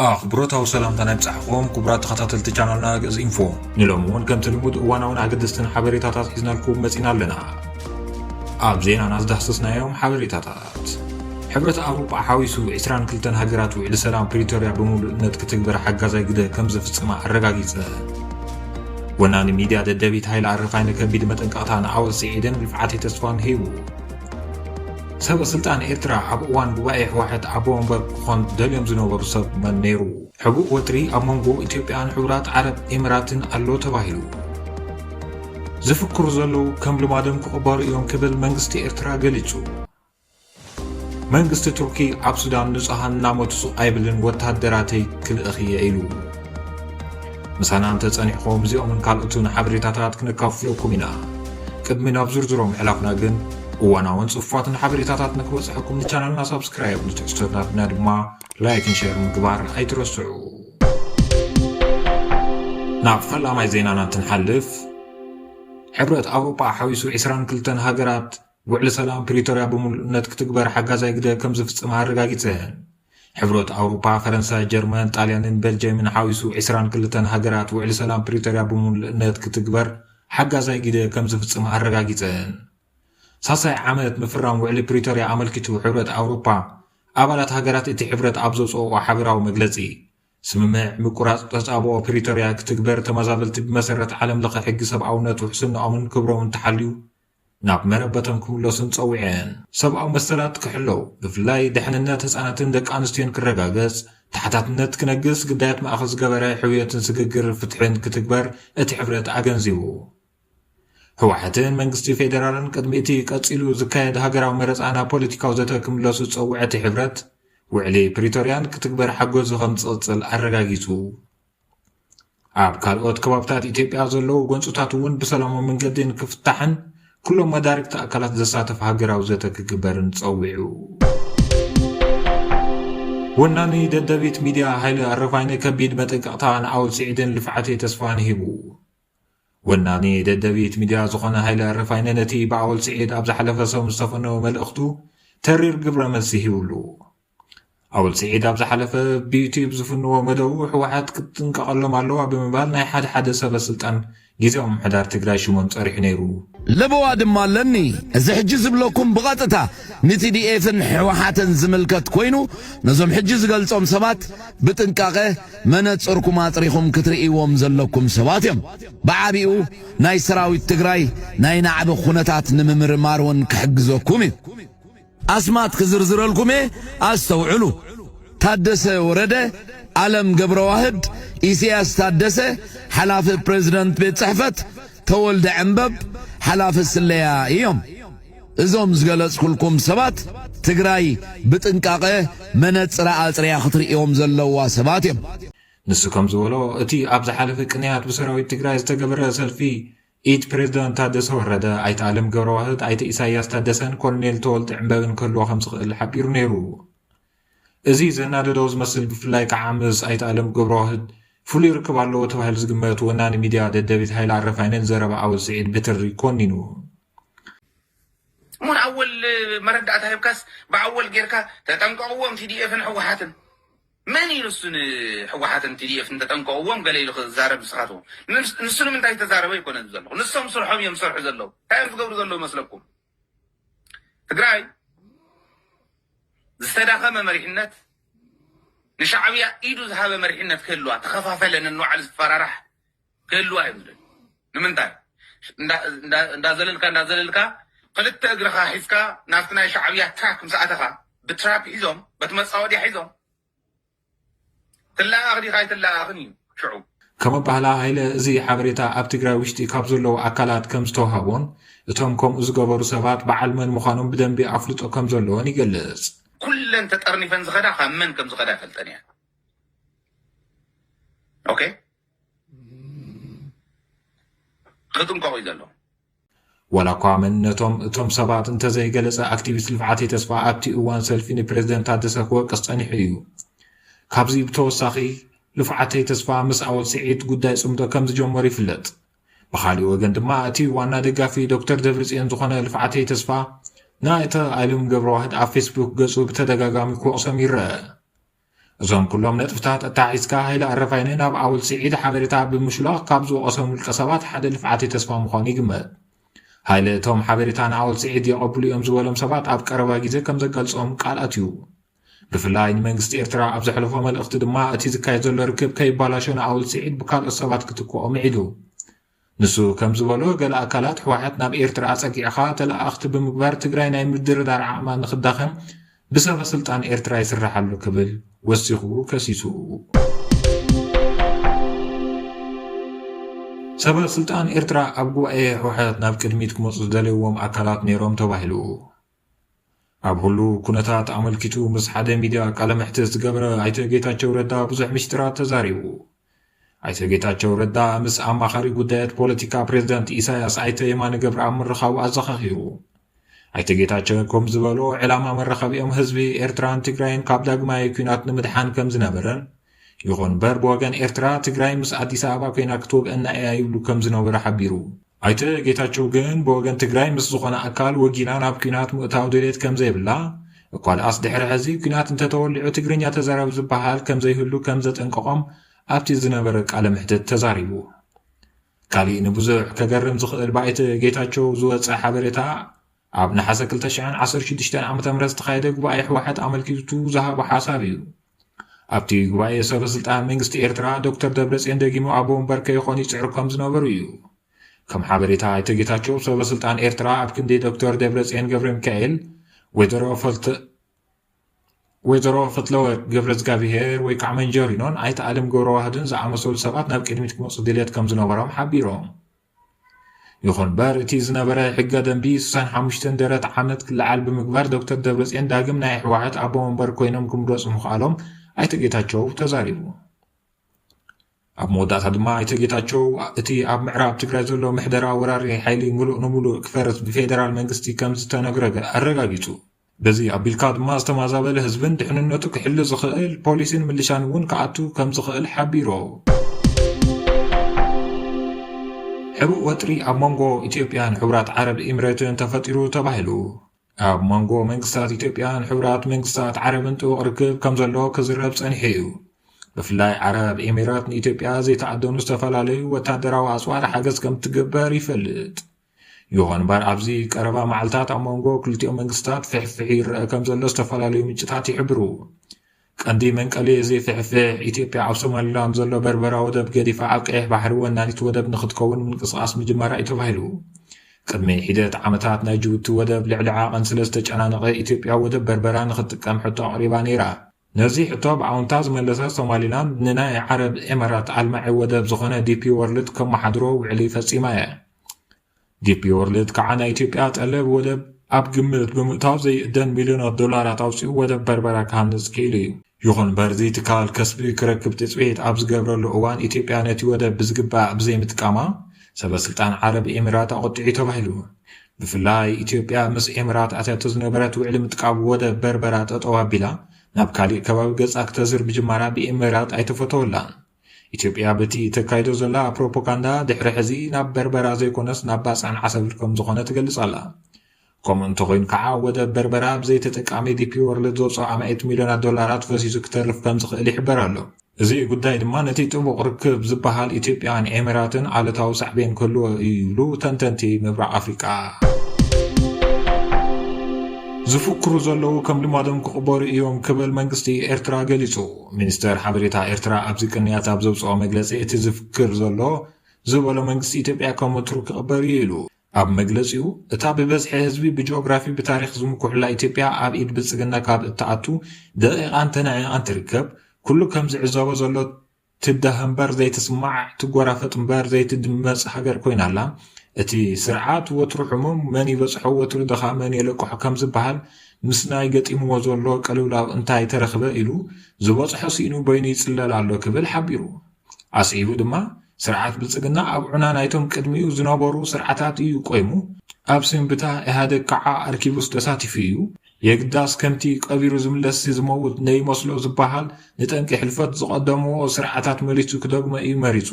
أخبرتها وسلام تنبصحكم كبرات تخطط التشانلنا جز إنفو نلومون كم تلمود وانا عقدستن حبريتات حزنا لكم مسئنا لنا أبزينا ناس دحسسنا يوم حبريتات حبرة أوروبا حاويسو عسران كلتن هاجرات وعلى سلام بريتوريا بمولنت كتكبر حق زي كده كم زفت سماع الرقاقيزة وناني ميديا دبيت هاي العرفين كبيد متنقاطان عاوز سعيدن رفعاتي تسفان هيو سبب سلطان إيرترا عبوان بوايح واحد عبوان بخون دليم زنوبر سب من نيرو حقوق وتري أمونغو إثيوبيان حورات عرب إماراتن ألو تباهلو زفكر زلو كم لمادم كقبار يوم كبل منغست إيرترا قلتو منغست تركي عب سودان نصحان ناموتسو أيبلن وتهدراتي كل أخي إيلو مسانا أنت تسانيحكم زيو من كالوتون حبريتاتات كنكافلوكم إنا كدمنا بزرزروم حلافنا جن وانا ونصفات حبريتاتات نكوز حكم للشانلنا سبسكرايب نتحسونا بنادما لايك نشير مقبار أي ترسعو نعفل أما زينانا تنحلف حبرة أوروبا حويسو عسران كلتن هاجرات وعلى سلام بريتوريا بمولنت كتكبر حقا زي كده كم زفت سمها الرقاقيتين حبرة أوروبا فرنسا جرمان طاليان بلجيم حويسو عسران كلتن هاجرات وعلى سلام بريتوريا بمولنت كتكبر حقا زي كده كم زفت سمها الرقاقيتين ساسع عملت مفرام وعلى بريتوريا عملكتو حبرة أوروبا أبالات هاجرات إتي حبرة أبزوز أو حبرة ومجلسي سممع مقرات تصابو بريتوريا كتكبر تمازابلت بمسرة عالم لقى حق سبعونات وحسن أمن كبرون تحليو ناب مربتهم كلو سنصوعين سبعو مسلات كحلو بفلاي دحننات هسانتن دك أنستين كرقاقز تحتاتنت كنقز قدايات ما أخذ قبراي حوية سققر فتحين كتكبر إتي حبرة أغنزيو هواحتين منغستي فيدرالن قدميتي قصيلو زكايد هاجراو مرصانا بوليتيكاو زتكملو صوعتي حبرت وعلي بريتوريان كتكبر حقو زخم تصل ارغاغيتو اب كالوت كبابتات ايثيوبيا زلو غنصوتات ون بسلامو منقدين كفتحن كلهم مدارك تاكلات زساتف هاجراو زتكبرن صوعو وناني ددبيت ميديا هايل عرفاينه كبيد متقطعن عول سعيدن لفعتي تسفان هيبو وناني ددبيت ميديا زخنا هايل رفاينه نتي باول سعيد ابز حلفه سو مصطفى ملختو ترير قبر مسيح يولو اول سعيد ابز حلفه بيوتيوب زفنو مدو حوحات كتنققلم علوا بمبال ناي حد سبب سلطان غيزهم حدار تግራይ شمون صريح نيرو لبوا دمالني اذا حجز بلكم بغطتا نتي دي افن حوحاتن زملكت كوينو نزم حجز قلصوم سبات بتنقاقه منصركم اطريخم كتريوم زلكم سباتيم بعابيو ناي سراويت تግራይ ناي نعب خونتات نممرمارون كحجزكم اسمات كزرزرلكم استوعلو تادسه ورده عالم قبر واحد إيسياس تادسه حلاف بريزيدنت بيت صحفت تولد عنبب حلاف السلية يوم إزوم زغلص كلكم سبات تግራይ بتنقاقه منصر أصريا خطر يوم زلوا سباتيم نسكم زولو اتي ابز حلف قنيات بسراويت تግራይ استقبر سلفي إيت بريزيدنت تادسه ورده ايت عالم قبر واحد ايت إيساياس تادسن كورنيل تولد عنببن كله 5 الحبير نيرو ازي زنادو دوز مسل بفلاي كعامس ايت عالم قبر واحد فولي ركب على تبهل زقمت وناني ميديا ددبيت هاي العرفاينن زرب عاوز سعيد بتر يكونينو من اول مردات هيبكاس باول غيركا تطنقوهم تي دي اف حوحاتن من ينسن حوحاتن تي دي اف تطنقوهم قليل زارب سخاتو نسن من تاي تزارب يكون زلو نسهم صرحهم يمصرح زلو تعرف قبر زلو مسلكم تግራይ زستداخم مريحنت نشعبيا إيدو ذهب مرحنة كلوا تخفافل لأن النوع الفرارح كلوا يبدل نمنتاي نازللكا قلت أجرخا حيسكا نافتنا شعبيا تراك مساعتها بتراب حيزهم بتمصاودي حيزهم تلا أغدي خاي تلا أغني شعوب كما بحلا هيلا زي حبريتا اب تግራይ وشتي كابزلو أكلات كم ستوهابون اتهم كم ازقبرو سبات بعلمن مخانم بدنبي أفلطو كم زلوان يقلص كل انت تقرني فين زغدا خمن كم زغدا فلتنيا اوكي خدم قوي زلو ولا قامن نتوم سبات انت زي جلسة اكتيفيست لفعاتي تسفع ابتي اوان سلفيني بريزيدنت تادسك وقصاني حيو كابزي بتوساخي لفعاتي تسفع مس اول سعيد قداي سمتو كم زجموري فلت بخالي وقند ما اتي وانا دقافي دكتور دبرزين زخونا لفعاتي تسفع نايتا عالم قبر واحد على فيسبوك قصو بتدقاقامي كوقسم يرى እዞም ኩሎም ነጥብታት እታሒዝካ ሃይለ ኣረፋይነ ናብ ኣወል ስዒድ ሓበሬታ ብምሽላኽ ካብ ዝወቐሶም ውልቀ ሰባት ሓደ ልፍዓት ተስፋ ምዃኑ ይግመት። ሃይለ እቶም ሓበሬታ ንኣወል ስዒድ የቐብሉ እዮም ዝበሎም ሰባት ኣብ ቀረባ ግዜ ከም ዘገልጾም ቃልኣት እዩ። ብፍላይ ንመንግስቲ ኤርትራ ኣብ ዘሕለፎ መልእኽቲ ድማ እቲ ዝካየድ ዘሎ ርክብ ከይባላሾ ንኣወል ስዒድ ብካልኦት ሰባት ክትከኦም ዒዱ። ንሱ ከም ዝበሎ ገለ ኣካላት ሕወሓት ናብ ኤርትራ ፀጊዕኻ ተላኣኽቲ ብምግባር ትግራይ ናይ ምድርዳር ዓቕማ ንኽዳኸም ብሰበ ስልጣን ኤርትራ ይስራሓሉ ክብል ወሲኹ ከሲሱ። ሰበ ስልጣን ኤርትራ ኣብ ጉባኤ ሕወሓት ናብ ቅድሚት ክመፁ ዝደለይዎም ኣካላት ነይሮም ተባሂሉ። ኣብ ሁሉ ኩነታት ኣመልኪቱ ምስ ሓደ ሚድያ ቃለ መሕትት ዝገበረ ኣይተ ጌታቸው ረዳ ብዙሕ ምስጢራት ተዛሪቡ። ኣይተ ጌታቸው ረዳ ምስ ኣማኻሪ ጉዳያት ፖለቲካ ፕሬዝዳንት ኢሳያስ ኣይተ የማነ ገብረኣብ ምርኻቡ ኣዘኻኺሩ። ኣይተ ጌታቸው ከም ዝበሎ ዕላማ መራኸቢኦም ህዝቢ ኤርትራን ትግራይን ካብ ዳግማይ ኩናት ንምድሓን ከም ዝነበረን ይኹን እምበር ብወገን ኤርትራ ትግራይ ምስ ኣዲስ ኣበባ ኮይና ክትወግአና እያ ይብሉ ከም ዝነበረ ሓቢሩ። ኣይተ ጌታቸው ግን ብወገን ትግራይ ምስ ዝኾነ ኣካል ወጊና ናብ ኩናት ምእታው ድሌት ከም ዘይብላ እኳ ደኣስ ድሕሪ ሕዚ ኩናት እንተተወሊዑ ትግርኛ ተዛረብ ዝበሃል ከም ዘይህሉ ከም ዘጠንቀቖም ኣብቲ ዝነበረ ቃለ ምሕትት ተዛሪቡ። ካሊእ ንብዙሕ ከገርም ዝኽእል ብኣይተ ጌታቸው ዝወፅእ ሓበሬታ ኣብ ነሓሰ 2016 ዓ.ም ዝተኻየደ ጉባኤ ሕወሓት ኣመልኪቱ ዝሃቦ ሓሳብ እዩ። ኣብቲ ጉባኤ ሰበ ስልጣን መንግስቲ ኤርትራ ዶክተር ደብረጽዮን ደጊሞ ኣብ ወንበር ከይኾኑ ይፅዕሩ ከም ዝነበሩ እዩ። ከም ሓበሬታ ኣይተ ጌታቸው ሰበ ስልጣን ኤርትራ ኣብ ክንዲ ዶክተር ደብረጽዮን ገብረ ሚካኤል ወይዘሮ ፈትለወርቅ ገብረ እግዚአብሔር ወይ ከዓ መንጀሪኖን ኣይተ ኣለም ገብረ ዋህድን ዝኣመሰሉ ሰባት ናብ ቅድሚት ክመፁ ድሌት ከም ዝነበሮም ሓቢሮም። ይኹን እምበር እቲ ዝነበረ ሕገ ደንቢ 65 ደረት ዓመት ክለዓል ብምግባር ዶክተር ደብረጽዮን ዳግም ናይ ሕወሓት ኣቦ ወንበር ኮይኖም ክምረፁ ምኽኣሎም ኣይተ ጌታቸው ተዛሪቡ። ኣብ መወዳእታ ድማ ኣይተ ጌታቸው እቲ ኣብ ምዕራብ ትግራይ ዘሎ ምሕደራ ወራሪ ሓይሊ ሙሉእ ንሙሉእ ክፈርስ ብፌደራል መንግስቲ ከም ዝተነግረ ኣረጋጊጹ። በዚ ኣቢልካ ድማ ዝተማዛበለ ህዝብን ድሕንነቱ ክሕሊ ዝኽእል ፖሊስን ምልሻን እውን ክኣቱ ከም ዝኽእል ሓቢሮ። ሕቡእ ወጥሪ ኣብ መንጎ ኢትዮጵያን ሕቡራት ዓረብ ኤሚሬትን ተፈጢሩ ተባሂሉ። ኣብ መንጎ መንግስታት ኢትዮጵያን ሕቡራት መንግስታት ዓረብን ጥቡቕ ርክብ ከም ዘሎ ክዝረብ ጸኒሑ እዩ። ብፍላይ ዓረብ ኤሚሬት ንኢትዮጵያ ዘይተኣደኑ ዝተፈላለዩ ወታደራዊ ኣጽዋር ሓገዝ ከም ትግበር ይፈልጥ። ይኹን እምበር ኣብዚ ቀረባ መዓልትታት ኣብ መንጎ ክልቲኦም መንግስታት ፍሕፍሕ ይርአ ከም ዘሎ ዝተፈላለዩ ምንጭታት ይሕብሩ። ቀንዲ መንቀሊ እዚ ፍሕፍሕ ኢትዮጵያ ኣብ ሶማሊላንድ ዘሎ በርበራ ወደብ ገዲፋ ኣብ ቀይሕ ባሕሪ ወናኒት ወደብ ንኽትከውን ምንቅስቓስ ምጅመራ እዩ ተባሂሉ። ቅድሚ ሒደት ዓመታት ናይ ጅቡቲ ወደብ ልዕሊ ዓቐን ስለ ዝተጨናነቐ ኢትዮጵያ ወደብ በርበራ ንኽትጥቀም ሕቶ ኣቕሪባ ነይራ። ነዚ ሕቶ ብኣውንታ ዝመለሰት ሶማሊላንድ ንናይ ዓረብ ኤሚሬት ኣልማዒ ወደብ ዝኾነ ዲፒ ወርልድ ከመሓድሮ ውዕሊ ፈጺማ እያ። ዲፒ ወርልድ ከዓ ናይ ኢትዮጵያ ጠለብ ወደብ ኣብ ግምት ብምእታው ዘይእደን ሚልዮናት ዶላራት ኣውፂኡ ወደብ በርበራ ክሃንጽ ክኢሉ እዩ። ይኹን እምበር እዚ ትካል ከስቢ ክረክብ ትጽቢት ኣብ ዝገብረሉ እዋን ኢትዮጵያ ነቲ ወደብ ብዝግባእ ብዘይምጥቃማ ሰበ ስልጣን ዓረብ ኤሚሬት ኣቆጢዑ ተባሂሉ። ብፍላይ ኢትዮጵያ ምስ ኤሚሬት ኣትያቶ ዝነበረት ውዕሊ ምጥቃም ወደብ በርበራ ጠጠው ኣቢላ ናብ ካሊእ ከባቢ ገጻ ክተዝር ብጅማራ ብኤሚሬት ኣይተፈተወላን። ኢትዮጵያ በቲ ተካይዶ ዘላ ፕሮፓጋንዳ ድሕሪ ሕዚ ናብ በርበራ ዘይኮነስ ናብ ባፅዕን ዓሰብን ከም ዝኾነ ትገልጽ ኣላ። ከምኡ እንተኮይኑ ከዓ ወደብ በርበራ ብዘይ ተጠቃሚ ዲፒ ወርልድ ዘውፅኦ 100 ሚልዮናት ዶላራት ፈሲሱ ክተርፍ ከም ዝኽእል ይሕበር ኣሎ። እዚ ጉዳይ ድማ ነቲ ጥቡቕ ርክብ ዝበሃል ኢትዮጵያን ኤሚሬትን ኣለታዊ ሳዕቤን ክህልዎ ይብሉ ተንተንቲ ምብራቕ ኣፍሪቃ። ዝፍክሩ ዘለዉ ከም ልማዶም ክቕበሩ እዮም ክብል መንግስቲ ኤርትራ ገሊጹ። ሚኒስተር ሓበሬታ ኤርትራ ኣብዚ ቅንያት ኣብ ዘውፅኦ መግለፂ እቲ ዝፍክር ዘሎ ዝበሎ መንግስቲ ኢትዮጵያ ከም ወትሩ ክቕበር ኢሉ ኣብ መግለፂኡ እታ ብበዝሒ ህዝቢ ብጂኦግራፊ ብታሪክ ዝምኩሕላ ኢትዮጵያ ኣብ ኢድ ብልጽግና ካብ እትኣቱ ደቂቓን ተናዒቓን ትርከብ ኩሉ ከም ዝዕዘቦ ዘሎ ትዳህ እምበር ዘይትስማዕ ትጎራፈጥ እምበር ዘይትድመፅ ሃገር ኮይናላ እቲ ስርዓት ወትሩ ሕሙም መን ይበፅሖ ወትሩ ድኻ መን የለቅሖ ከም ዝበሃል ምስ ናይ ገጢምዎ ዘሎ ቀልውላው እንታይ ተረኽበ ኢሉ ዝበፅሖ ሲኢኑ በይኑ ይጽለል ኣሎ ክብል ሓቢሩ። ኣስዒቡ ድማ ስርዓት ብልጽግና ኣብ ዑና ናይቶም ቅድሚኡ ዝነበሩ ስርዓታት እዩ ቆይሙ ኣብ ስንብታ ኢህደግ ከዓ ኣርኪቡስ ተሳቲፉ እዩ የግዳስ ከምቲ ቀቢሩ ዝምለስ ዝመውት ነይመስሎ ዝበሃል ንጠንቂ ሕልፈት ዝቐደምዎ ስርዓታት መሊሱ ክደግሞ እዩ መሪጹ።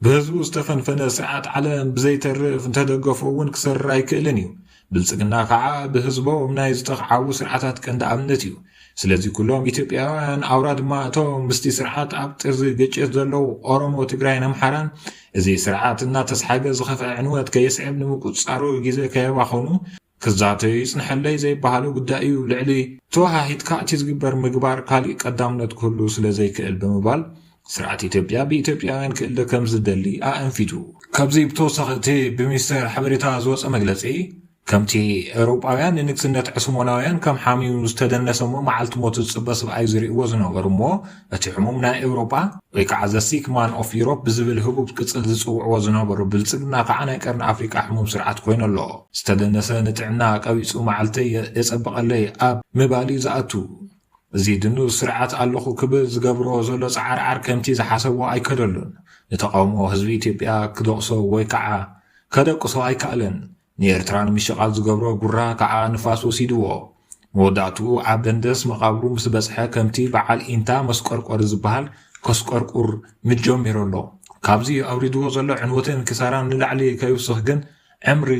ብህዝቡ ዝተፈንፈነ ስርዓት ዓለም ብዘይተርፍ እንተደገፎ እውን ክሰርር ኣይክእልን እዩ። ብልጽግና ከዓ ብህዝቦም ናይ ዝተኽዓቡ ስርዓታት ቀንዲ ኣብነት እዩ። ስለዚ ኩሎም ኢትዮጵያውያን አውራ ድማ እቶም ምስቲ ስርዓት ኣብ ጥርዚ ግጭት ዘለው ኦሮሞ ትግራይን ኣምሓራን እዚ ስርዓት እናተስሓገ ዝኸፍአ ዕንወት ከየስዕብ ንምቁፅፃሩ ግዜ ከየባኸኑ ክዛተዩ ይጽንሐለይ ዘይበሃሉ ጉዳይ እዩ ልዕሊ ተዋሃሂድካ እቲ ዝግበር ምግባር ካሊእ ቀዳምነት ኩሉ ስለ ዘይክእል ብምባል ስርዓት ኢትዮጵያ ብኢትዮጵያውያን ክእለ ከም ዝደሊ ኣንፊቱ ካብዚ ብተወሳኺ እቲ ብሚኒስተር ሓበሬታ ዝወፀ መግለፂ ከምቲ ኤውሮጳውያን ንንግስነት ዕስሞናውያን ከም ሓሚሙ ዝተደነሰሞ መዓልቲ ሞት ዝፅበ ሰብኣይ ዝርእዎ ዝነበሩ እሞ እቲ ሕሙም ናይ ኤውሮጳ ወይ ከዓ ዘ ሲክ ማን ኦፍ ዩሮፕ ብዝብል ህቡብ ቅፅል ዝፅውዕዎ ዝነበሩ ብልፅግና ከዓ ናይ ቀርኒ ኣፍሪቃ ሕሙም ስርዓት ኮይኑ ኣሎ ዝተደነሰ ንጥዕና ቀቢፁ መዓልተይ የፀበቐለይ ኣብ ምባሊ ዝኣቱ እዚ ድኑስ ስርዓት ኣለኹ ክብል ዝገብሮ ዘሎ ፃዓርዓር ከምቲ ዝሓሰቦ ኣይከደሉን ንተቃውሞ ህዝቢ ኢትዮጵያ ክደቕሶ ወይ ከዓ ከደቅሶ ኣይከኣለን ንኤርትራ ንምሽቓል ዝገብሮ ጉራ ከዓ ንፋስ ወሲድዎ መወዳእትኡ ኣብ ደንደስ መቓብሩ ምስ በፅሐ ከምቲ በዓል ኢንታ መስቆርቆር ዝበሃል ከስቆርቁር ምጀሚሩ ኣሎ ካብዚ ኣውሪድዎ ዘሎ ዕንወትን ክሳራን ንላዕሊ ከይውስኽ ግን ዕምሪ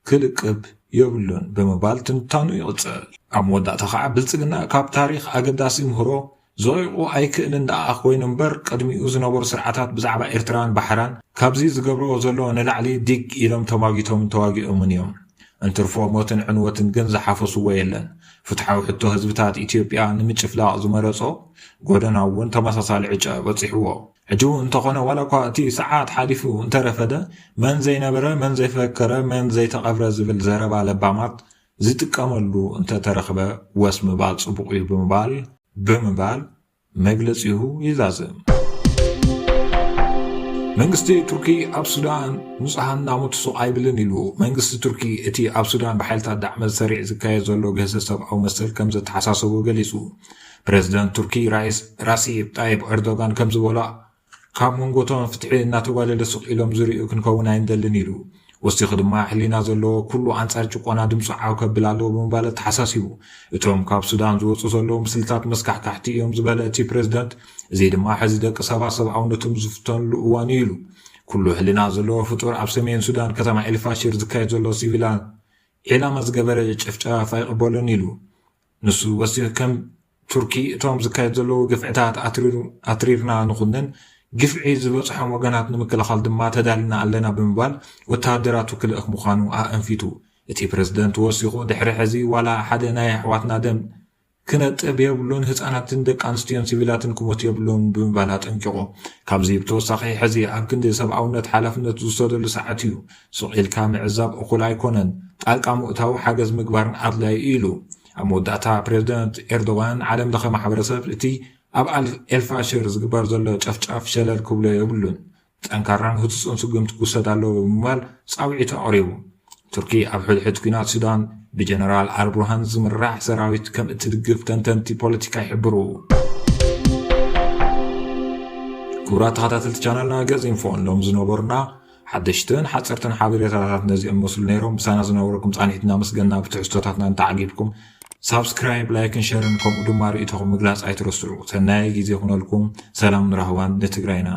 ክልቅብ የብሉን ብምባል ትንታኑ ይቕፅል ኣብ መወዳእታ ከዓ ብልፅግና ካብ ታሪክ ኣገዳሲ ምህሮ ዘይቑ ኣይክእልን ደኣ ኮይኑ እምበር ቅድሚኡ ዝነበሩ ስርዓታት ብዛዕባ ኤርትራን ባሕራን ካብዚ ዝገብሮ ዘሎ ንላዕሊ ዲግ ኢሎም ተዋጊኦምን እዮም እንትርፎ ሞትን ዕንወትን ግን ዝሓፈስዎ የለን ፍትሓዊ ሕቶ ህዝብታት ኢትዮጵያ ንምጭፍላቕ ዝመረፆ ጎደና እውን ተመሳሳሊ ዕጨ በፂሕዎ ሕጂ እንተኾነ ዋላ እኳ እቲ ሰዓት ሓሊፉ እንተረፈደ መን ዘይነበረ መን ዘይፈከረ መን ዘይተቐብረ ዝብል ዘረባ ለባማት ዝጥቀመሉ እንተተረኽበ ወስ ምባል ጽቡቕ እዩ ብምባል መግለፂሁ ይዛዝም መንግስቲ ቱርኪ ኣብ ሱዳን ንጹሃን ናሙትሱ ኣይብልን ኢሉ መንግስቲ ቱርኪ እቲ ኣብ ሱዳን ብሓይልታት ዳዕመት ሰሪዕ ዝካየድ ዘሎ ገህሰ ሰብኣዊ መሰል ከም ዘተሓሳሰቡ ገሊጹ ፕሬዚደንት ቱርኪ ራሲብ ጣይብ ኤርዶጋን ከም ዝበሎ ካብ መንጎቶም ፍትሒ እናተጓለለ ስቕ ኢሎም ዝርኡ ክንከውን ኣይንደልን ኢሉ ወሲኹ ድማ ሕሊና ዘለዎ ኩሉ ኣንጻር ጭቆና ድምፁ ዓው ከብል ኣለዎ ብምባል ተሓሳሲቡ እቶም ካብ ሱዳን ዝወፁ ዘለዉ ምስልታት መስካሕካሕቲ እዮም ዝበለ እቲ ፕሬዚደንት እዚ ድማ ሕዚ ደቂ ሰባት ሰብኣውነቶም ዝፍተንሉ እዋን ኢሉ ኩሉ ሕሊና ዘለዎ ፍጡር ኣብ ሰሜን ሱዳን ከተማ ኤልፋሽር ዝካየድ ዘሎ ሲቪላን ዒላማ ዝገበረ ጭፍጨፋ ይቕበሉን ኢሉ ንሱ ወሲኹ ከም ቱርኪ እቶም ዝካየድ ዘለዉ ግፍዕታት ኣትሪርና ንኹንን ግፍዒ ዝበፅሖም ወገናት ንምክልኻል ድማ ተዳሊና ኣለና ብምባል ወታደራቱ ክልእኽ ምዃኑ ኣንፊቱ እቲ ፕሬዚደንት ወሲኹ ድሕሪ ሕዚ ዋላ ሓደ ናይ ኣሕዋትና ደም ክነጥብ የብሉን ህፃናትን ደቂ ኣንስትዮን ሲቪላትን ክሞት የብሉን ብምባል ኣጠንቂቑ ካብዚ ብተወሳኺ ሕዚ ኣብ ክንዲ ሰብኣውነት ሓላፍነት ዝወሰደሉ ሰዓት እዩ ሱቕ ኢልካ ምዕዛብ እኹል ኣይኮነን ጣልቃ ምእታዊ ሓገዝ ምግባርን ኣድላይ ኢሉ ኣብ መወዳእታ ፕሬዚደንት ኤርዶጋን ዓለም ለኸ ማሕበረሰብ እቲ ኣብ ኤልፋሽር ዝግበር ዘሎ ጨፍጫፍ ሸለል ክብሎ የብሉን ጠንካራን ህፁፅን ስጉምቲ ክውሰድ ኣለዎ ብምባል ፃውዒቱ ኣቕሪቡ ቱርኪ ኣብ ሕድሕድ ኩናት ሱዳን ብጀነራል አልቡርሃን ዝምራሕ ሰራዊት ከም እትድግፍ ተንተንቲ ፖለቲካ ይሕብሩ ክቡራት ተኸታተልቲ ቻናልና ገጽ ኢንፎን ሎም ዝነበሩና ሓደሽትን ሓፀርትን ሓበሬታታት ነዚኦም መስሉ ነይሮም ብሳና ዝነበረኩም ፃኒሕትና መስገና ብትሕዝቶታትና እንተዓጊብኩም ሳብስክራይብ ላይክን ሸርን ከምኡ ድማ ርእይቶኹም ምግላፅ ኣይትረስዑ ሰናይ ግዜ ይኹነልኩም ሰላም ንራህዋን ንትግራይና